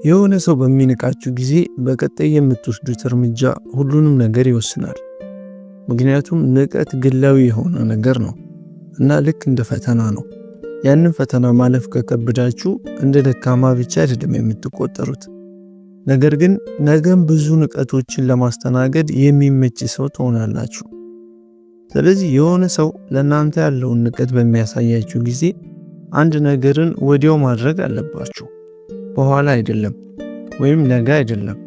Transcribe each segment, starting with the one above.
የሆነ ሰው በሚንቃችሁ ጊዜ በቀጣይ የምትወስዱት እርምጃ ሁሉንም ነገር ይወስናል። ምክንያቱም ንቀት ግላዊ የሆነ ነገር ነው እና ልክ እንደ ፈተና ነው። ያንን ፈተና ማለፍ ከከበዳችሁ እንደ ደካማ ብቻ አይደለም የምትቆጠሩት፣ ነገር ግን ነገም ብዙ ንቀቶችን ለማስተናገድ የሚመች ሰው ትሆናላችሁ። ስለዚህ የሆነ ሰው ለእናንተ ያለውን ንቀት በሚያሳያችሁ ጊዜ አንድ ነገርን ወዲያው ማድረግ አለባችሁ። በኋላ አይደለም ወይም ነገ አይደለም።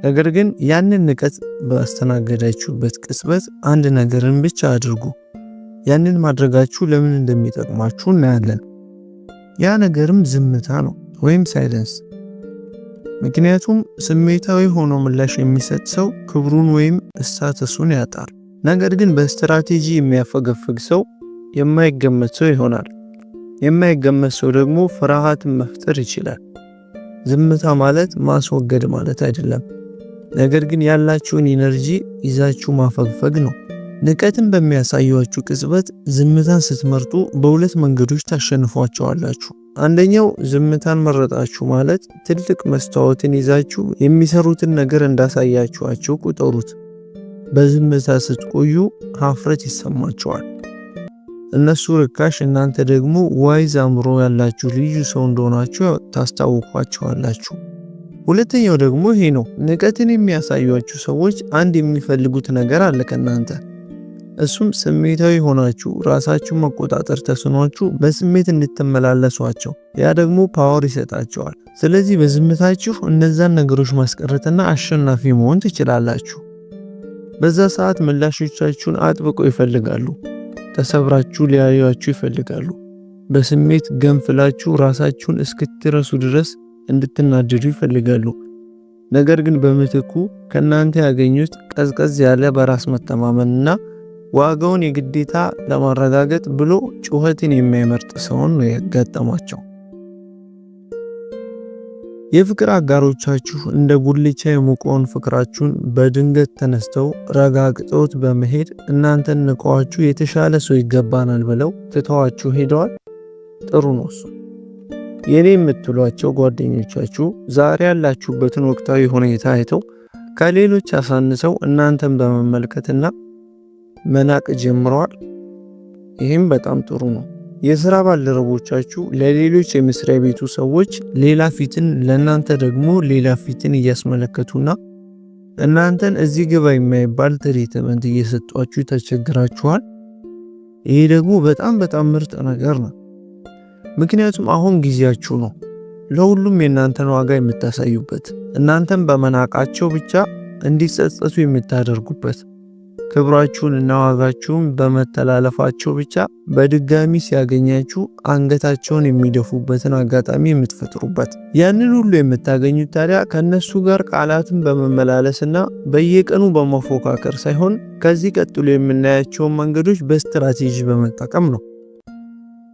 ነገር ግን ያንን ንቀት ባስተናገዳችሁበት ቅጽበት አንድ ነገርን ብቻ አድርጉ። ያንን ማድረጋችሁ ለምን እንደሚጠቅማችሁ እናያለን። ያ ነገርም ዝምታ ነው ወይም ሳይለንስ። ምክንያቱም ስሜታዊ ሆኖ ምላሽ የሚሰጥ ሰው ክብሩን ወይም ስታተሱን ያጣል። ነገር ግን በስትራቴጂ የሚያፈገፍግ ሰው የማይገመት ሰው ይሆናል። የማይገመት ሰው ደግሞ ፍርሃትን መፍጠር ይችላል። ዝምታ ማለት ማስወገድ ማለት አይደለም፣ ነገር ግን ያላችሁን ኢነርጂ ይዛችሁ ማፈግፈግ ነው። ንቀትን በሚያሳዩአችሁ ቅጽበት ዝምታን ስትመርጡ በሁለት መንገዶች ታሸንፏቸዋላችሁ። አንደኛው ዝምታን መረጣችሁ ማለት ትልቅ መስታወትን ይዛችሁ የሚሰሩትን ነገር እንዳሳያችኋቸው ቁጠሩት። በዝምታ ስትቆዩ ሀፍረት ይሰማቸዋል። እነሱ ርካሽ፣ እናንተ ደግሞ ዋይዝ አእምሮ ያላችሁ ልዩ ሰው እንደሆናችሁ ታስታውቋቸዋላችሁ። ሁለተኛው ደግሞ ይሄ ነው። ንቀትን የሚያሳዩአችሁ ሰዎች አንድ የሚፈልጉት ነገር አለ ከእናንተ። እሱም ስሜታዊ ሆናችሁ ራሳችሁ መቆጣጠር ተስኗችሁ በስሜት እንድትመላለሷቸው። ያ ደግሞ ፓወር ይሰጣቸዋል። ስለዚህ በዝምታችሁ እነዛን ነገሮች ማስቀረትና አሸናፊ መሆን ትችላላችሁ። በዛ ሰዓት ምላሾቻችሁን አጥብቀው ይፈልጋሉ። ተሰብራችሁ ሊያዩአችሁ ይፈልጋሉ። በስሜት ገንፍላችሁ ራሳችሁን እስክትረሱ ድረስ እንድትናደዱ ይፈልጋሉ። ነገር ግን በምትኩ ከናንተ ያገኙት ቀዝቀዝ ያለ በራስ መተማመንና ዋጋውን የግዴታ ለማረጋገጥ ብሎ ጩኸትን የማይመርጥ ሰውን ነው ያጋጠማቸው። የፍቅር አጋሮቻችሁ እንደ ጉልቻ የሞቀውን ፍቅራችሁን በድንገት ተነስተው ረጋግጠውት በመሄድ እናንተን ንቀዋችሁ የተሻለ ሰው ይገባናል ብለው ትተዋችሁ ሄደዋል። ጥሩ ነው እሱ። የኔ የምትሏቸው ጓደኞቻችሁ ዛሬ ያላችሁበትን ወቅታዊ ሁኔታ አይተው ከሌሎች አሳንሰው እናንተን በመመልከትና መናቅ ጀምረዋል። ይህም በጣም ጥሩ ነው። የሥራ ባልደረቦቻችሁ ለሌሎች የመስሪያ ቤቱ ሰዎች ሌላ ፊትን፣ ለእናንተ ደግሞ ሌላ ፊትን እያስመለከቱና እናንተን እዚህ ግባ የማይባል ትሪትመንት እየሰጧችሁ ተቸግራችኋል። ይሄ ደግሞ በጣም ምርጥ ነገር ነው። ምክንያቱም አሁን ጊዜያችሁ ነው ለሁሉም የእናንተን ዋጋ የምታሳዩበት፣ እናንተን በመናቃቸው ብቻ እንዲጸጸቱ የምታደርጉበት፣ ክብራችሁን እና ዋጋችሁን በመተላለፋቸው ብቻ በድጋሚ ሲያገኛችሁ አንገታቸውን የሚደፉበትን አጋጣሚ የምትፈጥሩበት። ያንን ሁሉ የምታገኙት ታዲያ ከነሱ ጋር ቃላትን በመመላለስና በየቀኑ በመፎካከር ሳይሆን ከዚህ ቀጥሎ የምናያቸውን መንገዶች በስትራቴጂ በመጠቀም ነው።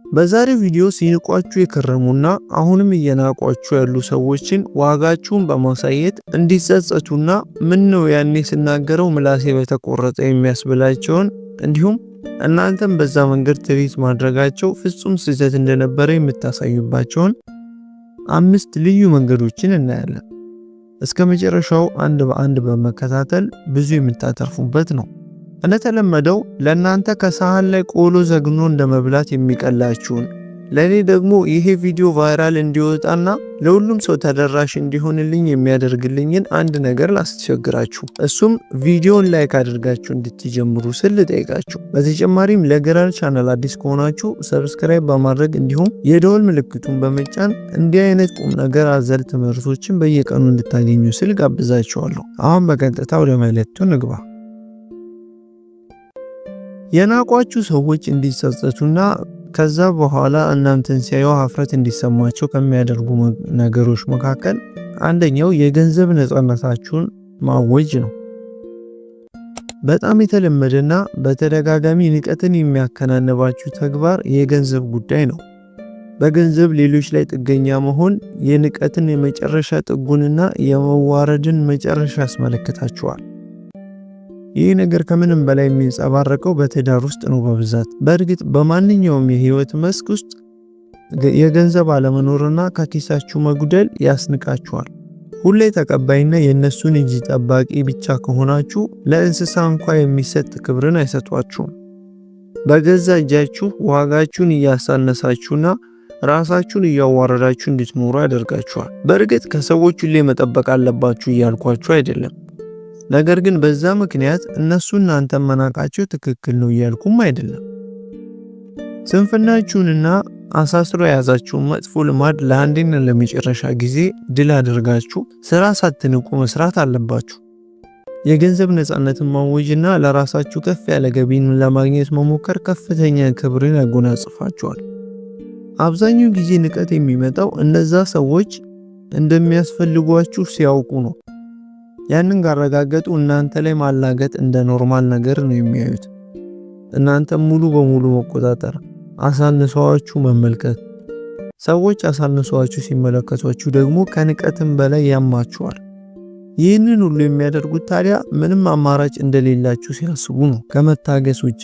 በዛሬው ቪዲዮ ሲንቋችሁ የከረሙና አሁንም እየናቋችሁ ያሉ ሰዎችን ዋጋችሁን በማሳየት እንዲጸጸቱና ምን ነው ያኔ ስናገረው ምላሴ በተቆረጠ የሚያስብላቸውን እንዲሁም እናንተም በዛ መንገድ ትሪት ማድረጋቸው ፍጹም ስህተት እንደነበረ የምታሳዩባቸውን 5 ልዩ መንገዶችን እናያለን። እስከ መጨረሻው አንድ በአንድ በመከታተል ብዙ የምታተርፉበት ነው። እንደተለመደው ለእናንተ ከሳህን ላይ ቆሎ ዘግኖ እንደመብላት የሚቀላችሁን፣ ለኔ ደግሞ ይሄ ቪዲዮ ቫይራል እንዲወጣና ለሁሉም ሰው ተደራሽ እንዲሆንልኝ የሚያደርግልኝን አንድ ነገር ላስቸግራችሁ። እሱም ቪዲዮን ላይክ አድርጋችሁ እንድትጀምሩ ስል ጠይቃችሁ። በተጨማሪም ለግራል ቻናል አዲስ ከሆናችሁ ሰብስክራይብ በማድረግ እንዲሁም የደወል ምልክቱን በመጫን እንዲህ አይነት ቁም ነገር አዘል ትምህርቶችን በየቀኑ እንድታገኙ ስል ጋብዛችኋለሁ። አሁን በቀጥታ ወደ መልእክቱ ንግባ። የናቋችሁ ሰዎች እንዲጸጸቱና ከዛ በኋላ እናንተን ሲያዩ ሀፍረት እንዲሰማቸው ከሚያደርጉ ነገሮች መካከል አንደኛው የገንዘብ ነፃነታችሁን ማወጅ ነው። በጣም የተለመደና በተደጋጋሚ ንቀትን የሚያከናንባችሁ ተግባር የገንዘብ ጉዳይ ነው። በገንዘብ ሌሎች ላይ ጥገኛ መሆን የንቀትን የመጨረሻ ጥጉንና የመዋረድን መጨረሻ ያስመለክታችኋል። ይህ ነገር ከምንም በላይ የሚንጸባረቀው በትዳር ውስጥ ነው በብዛት። በእርግጥ በማንኛውም የህይወት መስክ ውስጥ የገንዘብ አለመኖርና ከኪሳችሁ መጉደል ያስንቃችኋል። ሁሌ ተቀባይና የነሱን እጅ ጠባቂ ብቻ ከሆናችሁ ለእንስሳ እንኳን የሚሰጥ ክብርን አይሰጧችሁም። በገዛ እጃችሁ ዋጋችሁን እያሳነሳችሁና ራሳችሁን እያዋረዳችሁ እንድትኖሩ ያደርጋችኋል። በእርግጥ ከሰዎች ሁሌ መጠበቅ አለባችሁ እያልኳችሁ አይደለም። ነገር ግን በዛ ምክንያት እነሱ እናንተን መናቃቸው ትክክል ነው እያልኩም አይደለም። ስንፍናችሁንና አሳስሮ የያዛችሁን መጥፎ ልማድ ለአንዴና ለመጨረሻ ጊዜ ድል አድርጋችሁ ስራ ሳትንቁ መስራት አለባችሁ። የገንዘብ ነፃነትን ማወጅና ለራሳችሁ ከፍ ያለ ገቢን ለማግኘት መሞከር ከፍተኛ ክብርን ያጎናጽፋችኋል። አብዛኛው ጊዜ ንቀት የሚመጣው እነዛ ሰዎች እንደሚያስፈልጓችሁ ሲያውቁ ነው። ያንን ካረጋገጡ እናንተ ላይ ማላገጥ እንደ ኖርማል ነገር ነው የሚያዩት። እናንተ ሙሉ በሙሉ መቆጣጠር፣ አሳንሷችሁ መመልከት። ሰዎች አሳንሷችሁ ሲመለከቷችሁ ደግሞ ከንቀትም በላይ ያማችኋል። ይህንን ሁሉ የሚያደርጉት ታዲያ ምንም አማራጭ እንደሌላችሁ ሲያስቡ ነው፣ ከመታገስ ውጪ።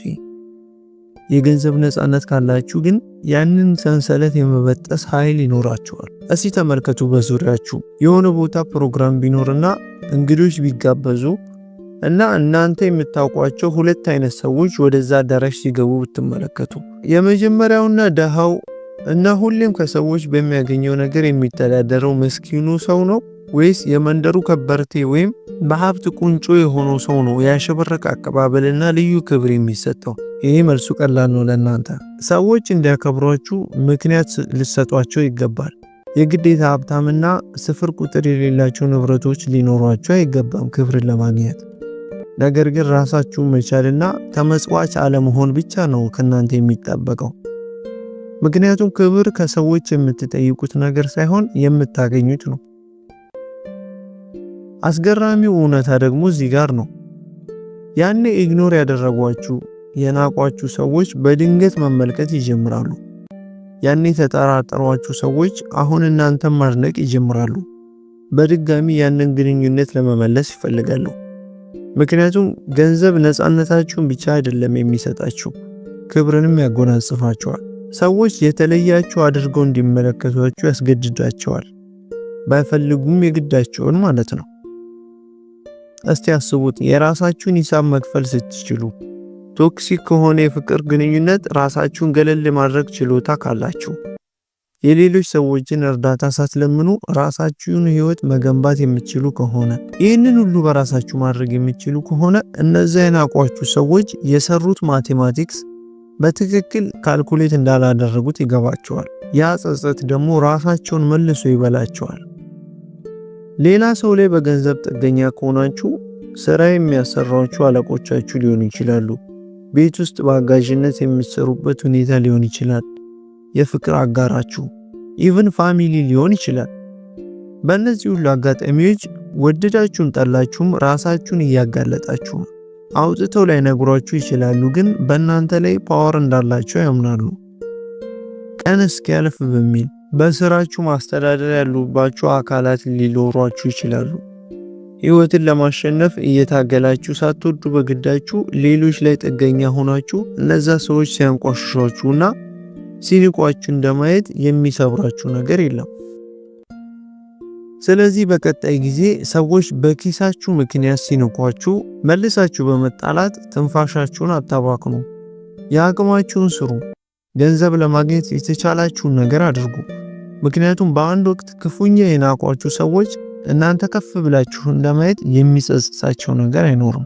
የገንዘብ ነፃነት ካላችሁ ግን ያንን ሰንሰለት የመበጠስ ኃይል ይኖራችኋል። እስቲ ተመልከቱ፣ በዙሪያችሁ የሆነ ቦታ ፕሮግራም ቢኖርና እንግዶች ቢጋበዙ እና እናንተ የምታውቋቸው ሁለት አይነት ሰዎች ወደዛ አዳራሽ ሲገቡ ብትመለከቱ፣ የመጀመሪያውና ደሃው እና ሁሌም ከሰዎች በሚያገኘው ነገር የሚተዳደረው ምስኪኑ ሰው ነው ወይስ የመንደሩ ከበርቴ ወይም በሀብት ቁንጮ የሆነው ሰው ነው ያሸበረቀ አቀባበልና ልዩ ክብር የሚሰጠው? ይህ መልሱ ቀላል ነው ለእናንተ። ሰዎች እንዲያከብሯችሁ ምክንያት ልትሰጧቸው ይገባል። የግዴታ ሀብታምና ስፍር ቁጥር የሌላቸው ንብረቶች ሊኖሯቸው አይገባም ክብርን ለማግኘት። ነገር ግን ራሳችሁን መቻልና ተመጽዋች አለመሆን ብቻ ነው ከእናንተ የሚጠበቀው። ምክንያቱም ክብር ከሰዎች የምትጠይቁት ነገር ሳይሆን የምታገኙት ነው። አስገራሚው እውነታ ደግሞ እዚህ ጋር ነው። ያኔ ኢግኖር ያደረጓችሁ የናቋችሁ ሰዎች በድንገት መመልከት ይጀምራሉ። ያኔ የተጠራጠሯችሁ ሰዎች አሁን እናንተን ማድነቅ ይጀምራሉ። በድጋሚ ያንን ግንኙነት ለመመለስ ይፈልጋሉ። ምክንያቱም ገንዘብ ነፃነታችሁን ብቻ አይደለም የሚሰጣችሁ፣ ክብርንም ያጎናጽፋችኋል። ሰዎች የተለያችሁ አድርገው እንዲመለከቷችሁ ያስገድዳቸዋል፣ ባይፈልጉም የግዳቸውን ማለት ነው። እስቲ አስቡት፣ የራሳችሁን ሂሳብ መክፈል ስትችሉ፣ ቶክሲክ ከሆነ የፍቅር ግንኙነት ራሳችሁን ገለል ማድረግ ችሎታ ካላችሁ፣ የሌሎች ሰዎችን እርዳታ ሳትለምኑ ራሳችሁን ህይወት መገንባት የምትችሉ ከሆነ፣ ይህንን ሁሉ በራሳችሁ ማድረግ የምትችሉ ከሆነ እነዚያ የናቋችሁ ሰዎች የሰሩት ማቴማቲክስ በትክክል ካልኩሌት እንዳላደረጉት ይገባቸዋል። ያ ጸጸት ደግሞ ራሳቸውን መልሶ ይበላቸዋል። ሌላ ሰው ላይ በገንዘብ ጥገኛ ከሆናችሁ ስራ የሚያሰራችሁ አለቆቻችሁ ሊሆኑ ይችላሉ። ቤት ውስጥ በአጋዥነት የሚሰሩበት ሁኔታ ሊሆን ይችላል። የፍቅር አጋራችሁ፣ ኢቭን ፋሚሊ ሊሆን ይችላል። በእነዚህ ሁሉ አጋጣሚዎች ወደዳችሁም ጠላችሁም ራሳችሁን እያጋለጣችሁ ነው። አውጥተው ላይ ነግሯችሁ ይችላሉ፣ ግን በእናንተ ላይ ፓወር እንዳላቸው ያምናሉ። ቀን እስኪያልፍ በሚል በስራችሁ ማስተዳደር ያሉባችሁ አካላት ሊኖሯችሁ ይችላሉ። ህይወትን ለማሸነፍ እየታገላችሁ ሳትወዱ በግዳችሁ ሌሎች ላይ ጥገኛ ሆናችሁ እነዛ ሰዎች ሲያንቋሽሿችሁና ሲንቋችሁ እንደማየት የሚሰብራችሁ ነገር የለም። ስለዚህ በቀጣይ ጊዜ ሰዎች በኪሳችሁ ምክንያት ሲንቋችሁ መልሳችሁ በመጣላት ትንፋሻችሁን አታባክኑ። የአቅማችሁን ስሩ። ገንዘብ ለማግኘት የተቻላችሁን ነገር አድርጉ። ምክንያቱም በአንድ ወቅት ክፉኛ የናቋችሁ ሰዎች እናንተ ከፍ ብላችሁ እንደማየት የሚጸጽታቸው ነገር አይኖርም።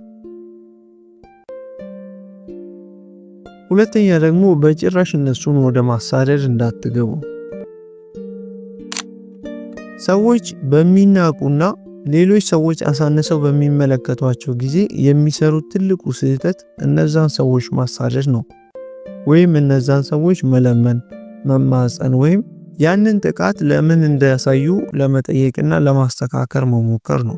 ሁለተኛ ደግሞ በጭራሽ እነሱን ወደ ማሳደድ እንዳትገቡ። ሰዎች በሚናቁና ሌሎች ሰዎች አሳንሰው በሚመለከቷቸው ጊዜ የሚሰሩት ትልቁ ስህተት እነዛን ሰዎች ማሳደድ ነው። ወይም እነዛን ሰዎች መለመን፣ መማፀን ወይም ያንን ጥቃት ለምን እንዳያሳዩ ለመጠየቅና ለማስተካከል መሞከር ነው።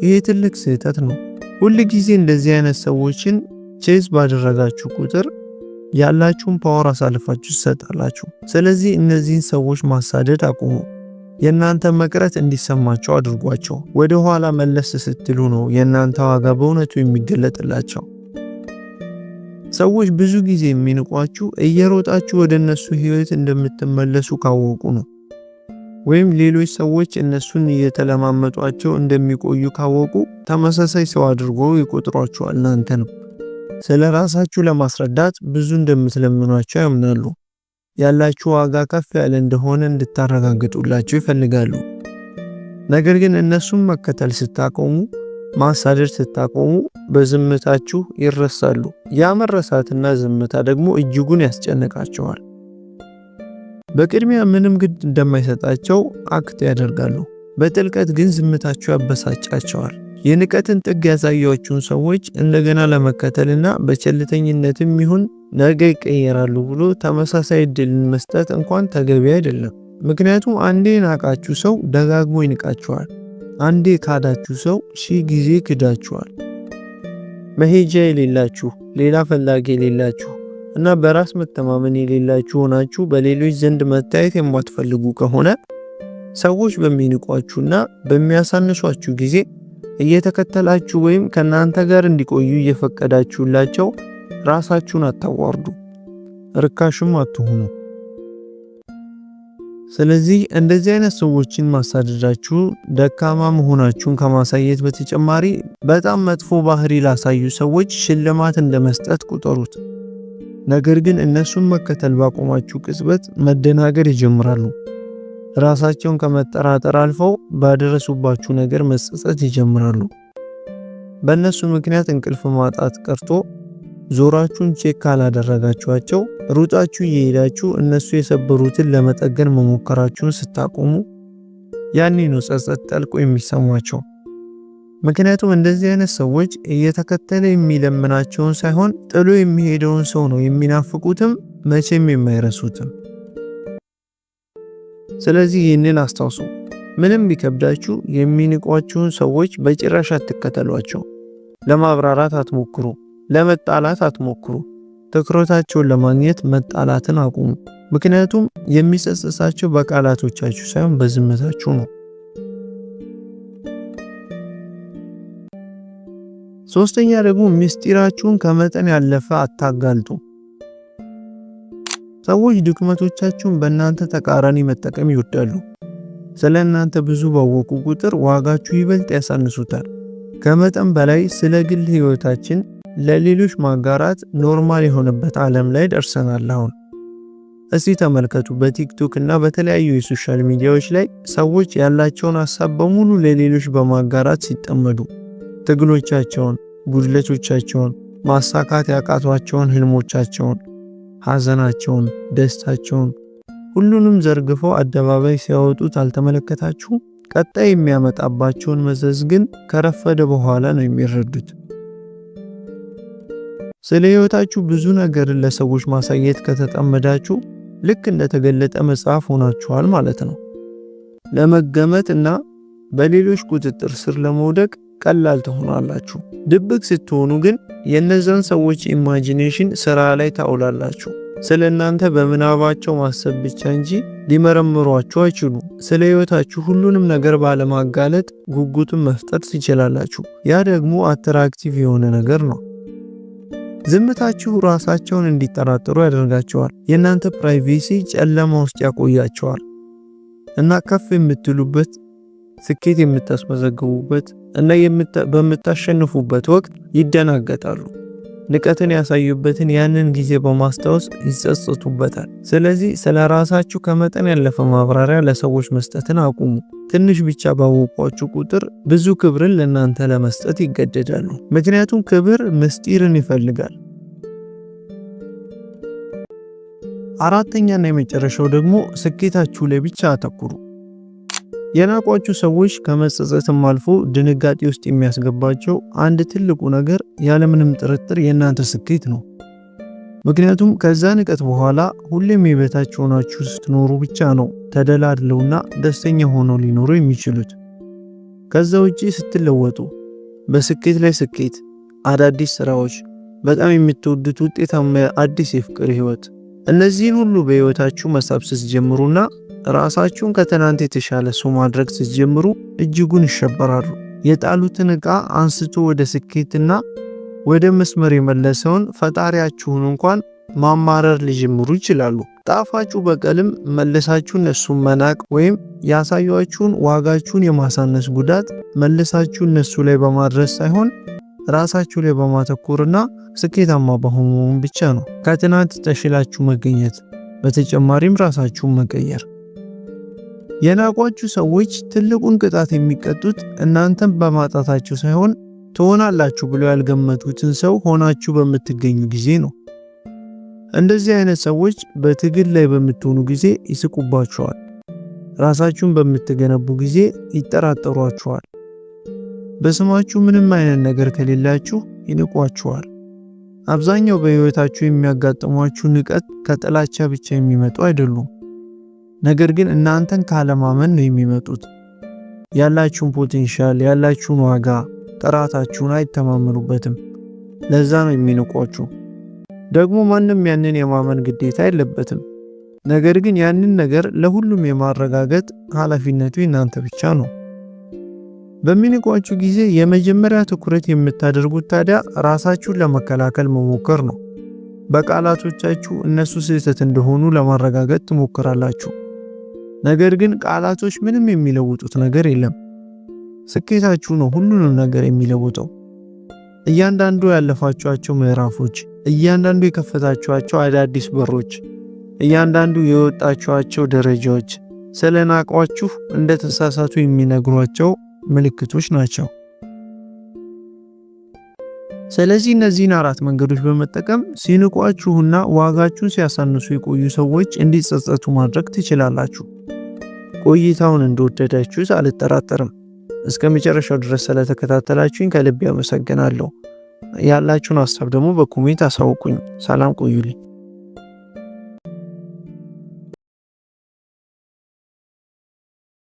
ይሄ ትልቅ ስህተት ነው። ሁል ጊዜ እንደዚህ አይነት ሰዎችን ቼዝ ባደረጋችሁ ቁጥር ያላችሁን ፓወር አሳልፋችሁ ትሰጣላችሁ። ስለዚህ እነዚህን ሰዎች ማሳደድ አቁሙ። የእናንተ መቅረት እንዲሰማቸው አድርጓቸው። ወደ ኋላ መለስ ስትሉ ነው የእናንተ ዋጋ በእውነቱ የሚገለጥላቸው። ሰዎች ብዙ ጊዜ የሚንቋችሁ እየሮጣችሁ ወደ እነሱ ህይወት እንደምትመለሱ ካወቁ ነው። ወይም ሌሎች ሰዎች እነሱን እየተለማመጧቸው እንደሚቆዩ ካወቁ ተመሳሳይ ሰው አድርጎ ይቆጥሯቸዋል። እናንተንም ስለ ራሳችሁ ለማስረዳት ብዙ እንደምትለምኗቸው ያምናሉ። ያላችሁ ዋጋ ከፍ ያለ እንደሆነ እንድታረጋግጡላቸው ይፈልጋሉ። ነገር ግን እነሱን መከተል ስታቆሙ፣ ማሳደድ ስታቆሙ በዝምታችሁ ይረሳሉ። ያ መረሳትና ዝምታ ደግሞ እጅጉን ያስጨንቃቸዋል። በቅድሚያ ምንም ግድ እንደማይሰጣቸው አክት ያደርጋሉ። በጥልቀት ግን ዝምታችሁ ያበሳጫቸዋል። የንቀትን ጥግ ያሳያችሁን ሰዎች እንደገና ለመከተልና በቸልተኝነትም ይሁን ነገ ይቀየራሉ ብሎ ተመሳሳይ እድልን መስጠት እንኳን ተገቢ አይደለም። ምክንያቱም አንዴ ናቃችሁ ሰው ደጋግሞ ይንቃችኋል። አንዴ ካዳችሁ ሰው ሺህ ጊዜ ክዳችኋል። መሄጃ የሌላችሁ፣ ሌላ ፈላጊ የሌላችሁ እና በራስ መተማመን የሌላችሁ ሆናችሁ በሌሎች ዘንድ መታየት የማትፈልጉ ከሆነ ሰዎች በሚንቋችሁና በሚያሳንሷችሁ ጊዜ እየተከተላችሁ ወይም ከናንተ ጋር እንዲቆዩ እየፈቀዳችሁላቸው ራሳችሁን አታዋርዱ፣ ርካሽም አትሁኑ። ስለዚህ እንደዚህ አይነት ሰዎችን ማሳደዳችሁ ደካማ መሆናችሁን ከማሳየት በተጨማሪ በጣም መጥፎ ባህሪ ላሳዩ ሰዎች ሽልማት እንደመስጠት ቁጠሩት። ነገር ግን እነሱን መከተል ባቆማችሁ ቅጽበት መደናገር ይጀምራሉ። ራሳቸውን ከመጠራጠር አልፈው ባደረሱባችሁ ነገር መጸጸት ይጀምራሉ። በእነሱ ምክንያት እንቅልፍ ማጣት ቀርቶ ዞራችሁን ቼክ ካላደረጋችኋቸው ሩጣችሁ እየሄዳችሁ እነሱ የሰበሩትን ለመጠገን መሞከራችሁን ስታቆሙ ያኔ ነው ጸጸት ጠልቆ የሚሰማቸው። ምክንያቱም እንደዚህ አይነት ሰዎች እየተከተለ የሚለምናቸውን ሳይሆን ጥሎ የሚሄደውን ሰው ነው የሚናፍቁትም መቼም የማይረሱትም። ስለዚህ ይህንን አስታውሱ። ምንም ቢከብዳችሁ የሚንቋችሁን ሰዎች በጭራሽ አትከተሏቸው። ለማብራራት አትሞክሩ። ለመጣላት አትሞክሩ። ትኩረታቸውን ለማግኘት መጣላትን አቁሙ። ምክንያቱም የሚጸጽሳቸው በቃላቶቻችሁ ሳይሆን በዝምታችሁ ነው። ሶስተኛ ደግሞ ምስጢራችሁን ከመጠን ያለፈ አታጋልጡ። ሰዎች ድክመቶቻችሁን በእናንተ ተቃራኒ መጠቀም ይወዳሉ። ስለ እናንተ ብዙ ባወቁ ቁጥር ዋጋችሁ ይበልጥ ያሳንሱታል። ከመጠን በላይ ስለ ግል ህይወታችን ለሌሎች ማጋራት ኖርማል የሆነበት ዓለም ላይ ደርሰናል። አሁን እስቲ ተመልከቱ። በቲክቶክ እና በተለያዩ የሶሻል ሚዲያዎች ላይ ሰዎች ያላቸውን ሐሳብ በሙሉ ለሌሎች በማጋራት ሲጠመዱ ትግሎቻቸውን፣ ጉድለቶቻቸውን፣ ማሳካት ያቃቷቸውን ህልሞቻቸውን፣ ሐዘናቸውን፣ ደስታቸውን ሁሉንም ዘርግፈው አደባባይ ሲያወጡት አልተመለከታችሁ? ቀጣይ የሚያመጣባቸውን መዘዝ ግን ከረፈደ በኋላ ነው የሚረዱት። ስለ ህይወታችሁ ብዙ ነገርን ለሰዎች ማሳየት ከተጠመዳችሁ ልክ እንደተገለጠ መጽሐፍ ሆናችኋል ማለት ነው። ለመገመት እና በሌሎች ቁጥጥር ስር ለመውደቅ ቀላል ትሆናላችሁ። ድብቅ ስትሆኑ ግን የነዛን ሰዎች ኢማጂኔሽን ስራ ላይ ታውላላችሁ። ስለ እናንተ በምናባቸው ማሰብ ብቻ እንጂ ሊመረምሯችሁ አይችሉም። ስለ ህይወታችሁ ሁሉንም ነገር ባለማጋለጥ ጉጉትን መፍጠር ትችላላችሁ። ያ ደግሞ አትራክቲቭ የሆነ ነገር ነው። ዝምታችሁ ራሳቸውን እንዲጠራጠሩ ያደርጋቸዋል። የእናንተ ፕራይቬሲ ጨለማ ውስጥ ያቆያቸዋል እና ከፍ የምትሉበት፣ ስኬት የምታስመዘግቡበት እና በምታሸንፉበት ወቅት ይደናገጣሉ። ንቀትን ያሳዩበትን ያንን ጊዜ በማስታወስ ይጸጸቱበታል። ስለዚህ ስለ ራሳችሁ ከመጠን ያለፈ ማብራሪያ ለሰዎች መስጠትን አቁሙ። ትንሽ ብቻ ባወቋችሁ ቁጥር ብዙ ክብርን ለእናንተ ለመስጠት ይገደዳሉ። ምክንያቱም ክብር ምስጢርን ይፈልጋል። አራተኛና የመጨረሻው ደግሞ ስኬታችሁ ላይ ብቻ አተኩሩ። የናቋችሁ ሰዎች ከመጸጸትም አልፎ ድንጋጤ ውስጥ የሚያስገባቸው አንድ ትልቁ ነገር ያለምንም ጥርጥር የእናንተ ስኬት ነው። ምክንያቱም ከዛ ንቀት በኋላ ሁሌም የበታች ሆናችሁ ስትኖሩ ብቻ ነው ተደላድለውና ደስተኛ ሆነው ሊኖሩ የሚችሉት። ከዛ ውጪ ስትለወጡ በስኬት ላይ ስኬት፣ አዳዲስ ስራዎች፣ በጣም የምትወዱት ውጤታማ አዲስ የፍቅር ህይወት፣ እነዚህን ሁሉ በህይወታችሁ መሳብ ስትጀምሩና ራሳችሁን ከትናንት የተሻለ ሰው ማድረግ ስትጀምሩ እጅጉን ይሸበራሉ። የጣሉትን ዕቃ አንስቶ ወደ ስኬትና ወደ መስመር የመለሰውን ፈጣሪያችሁን እንኳን ማማረር ሊጀምሩ ይችላሉ። ጣፋጩ በቀልም መለሳችሁ እነሱን መናቅ ወይም ያሳያችሁን ዋጋችሁን የማሳነስ ጉዳት መልሳችሁ እነሱ ላይ በማድረስ ሳይሆን ራሳችሁ ላይ በማተኮርና ስኬታማ በመሆን ብቻ ነው። ከትናንት ተሽላችሁ መገኘት፣ በተጨማሪም ራሳችሁን መቀየር። የናቋችሁ ሰዎች ትልቁን ቅጣት የሚቀጡት እናንተን በማጣታችሁ ሳይሆን ትሆናላችሁ ብለው ያልገመቱትን ሰው ሆናችሁ በምትገኙ ጊዜ ነው። እንደዚህ አይነት ሰዎች በትግል ላይ በምትሆኑ ጊዜ ይስቁባችኋል። ራሳችሁን በምትገነቡ ጊዜ ይጠራጠሯችኋል። በስማችሁ ምንም አይነት ነገር ከሌላችሁ ይንቋችኋል። አብዛኛው በህይወታችሁ የሚያጋጥሟችሁ ንቀት ከጥላቻ ብቻ የሚመጡ አይደሉም። ነገር ግን እናንተን ካለማመን ነው የሚመጡት። ያላችሁን ፖቴንሻል፣ ያላችሁን ዋጋ፣ ጥራታችሁን አይተማመኑበትም። ለዛ ነው የሚንቋችሁ። ደግሞ ማንም ያንን የማመን ግዴታ የለበትም። ነገር ግን ያንን ነገር ለሁሉም የማረጋገጥ ኃላፊነቱ እናንተ ብቻ ነው። በሚንቋችሁ ጊዜ የመጀመሪያ ትኩረት የምታደርጉት ታዲያ ራሳችሁን ለመከላከል መሞከር ነው። በቃላቶቻችሁ እነሱ ስህተት እንደሆኑ ለማረጋገጥ ትሞክራላችሁ። ነገር ግን ቃላቶች ምንም የሚለውጡት ነገር የለም። ስኬታችሁ ነው ሁሉንም ነገር የሚለውጠው። እያንዳንዱ ያለፋችኋቸው ምዕራፎች፣ እያንዳንዱ የከፈታችኋቸው አዳዲስ በሮች፣ እያንዳንዱ የወጣችኋቸው ደረጃዎች ስለናቋችሁ እንደተሳሳቱ የሚነግሯቸው ምልክቶች ናቸው። ስለዚህ እነዚህን 4 መንገዶች በመጠቀም ሲንቋችሁና ዋጋችሁን ሲያሳንሱ የቆዩ ሰዎች እንዲጸጸቱ ማድረግ ትችላላችሁ። ቆይታውን እንደወደዳችሁት አልጠራጠርም። እስከ መጨረሻው ድረስ ስለተከታተላችሁኝ ከልብ አመሰግናለሁ። ያላችሁን ሐሳብ ደግሞ በኮሜንት አሳውቁኝ። ሰላም ቆዩልኝ።